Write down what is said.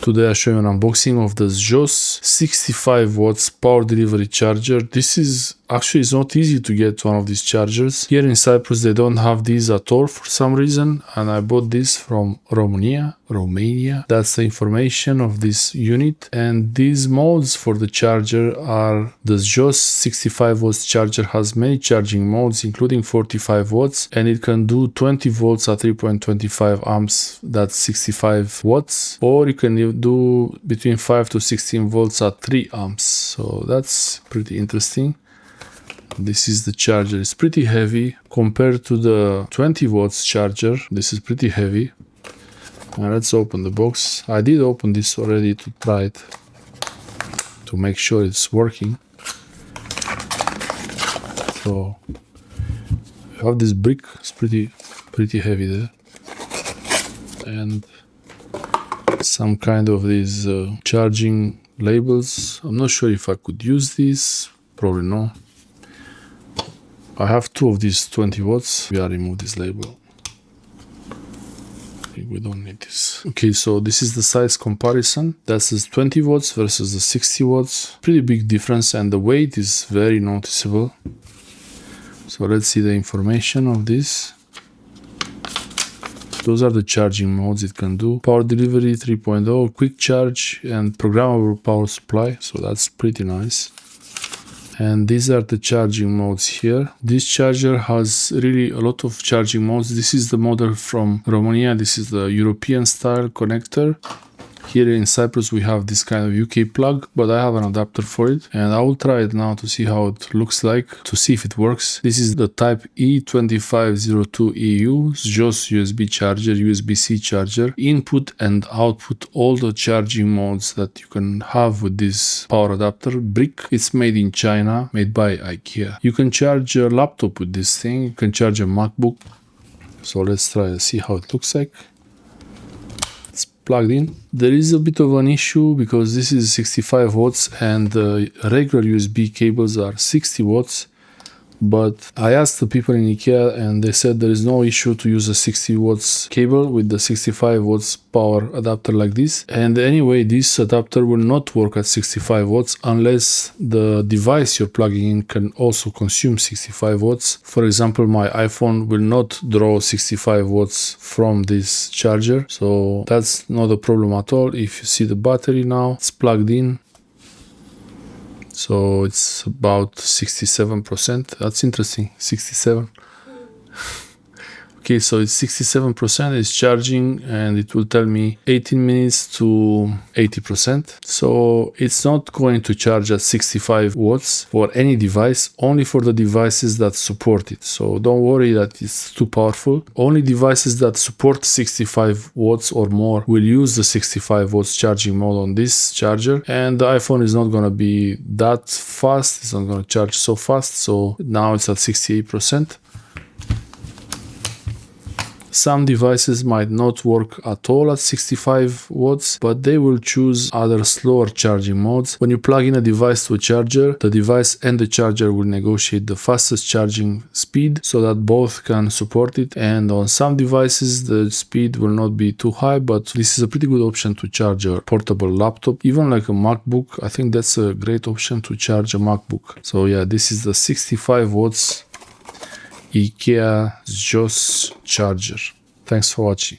Today I show you an unboxing of the SJOSS 65 watts power delivery charger. This is actually, it's not easy to get one of these chargers. Here in Cyprus they don't have these at all for some reason, and I bought this from Romania. That's the information of this unit, and these modes for the charger are the SJOSS 65 watts charger has many charging modes including 45 watts, and it can do 20 volts at 3.25 amps, that's 65 watts, or you can do between 5 to 16 volts at 3 amps. So that's pretty interesting. This is the charger. It's pretty heavy compared to the 20 watts charger. This is pretty heavy. Now let's open the box. I did open this already to try it, to make sure it's working. So you have this brick. It's pretty heavy there, and some kind of these charging labels. I'm not sure if I could use these. Probably no. I have two of these 20 watts. We will remove this label. We don't need this. Okay, so this is the size comparison. That's the 20 watts versus the 60 watts. Pretty big difference, and the weight is very noticeable. So let's see the information of this. Those are the charging modes it can do. Power delivery 3.0, quick charge, and programmable power supply. So that's pretty nice. And these are the charging modes here. This charger has really a lot of charging modes. This is the model from Romania. This is the European style connector. Here in Cyprus we have this kind of UK plug, but I have an adapter for it, and I will try it now to see how it looks like, to see if it works. This is the type E2502EU SJOSS USB charger, USB-C charger, input and output all the charging modes that you can have with this power adapter brick. It's made in China, made by IKEA. You can charge a laptop with this thing, you can charge a MacBook. So let's try and see how it looks like. Plugged in. There is a bit of an issue because this is 65 watts and the regular USB cables are 60 watts. But I asked the people in IKEA and they said there is no issue to use a 60 watts cable with the 65 watts power adapter like this. And anyway, this adapter will not work at 65 watts unless the device you're plugging in can also consume 65 watts. For example, my iPhone will not draw 65 watts from this charger. So that's not a problem at all. If you see the battery now, it's plugged in. So it's about 67%. That's interesting, 67. Okay, so it's 67%, it's charging, and it will tell me 18 minutes to 80%. So it's not going to charge at 65 watts for any device, only for the devices that support it. So don't worry that it's too powerful. Only devices that support 65 watts or more will use the 65 watts charging mode on this charger. And the iPhone is not going to be that fast. It's not going to charge so fast. So now it's at 68%. Some devices might not work at all at 65 watts, but they will choose other slower charging modes. When you plug in a device to a charger, the device and the charger will negotiate the fastest charging speed so that both can support it. And on some devices, the speed will not be too high, but this is a pretty good option to charge a portable laptop, even like a MacBook. I think that's a great option to charge a MacBook. So yeah, this is the 65 watts IKEA SJOSS charger. Thanks for watching.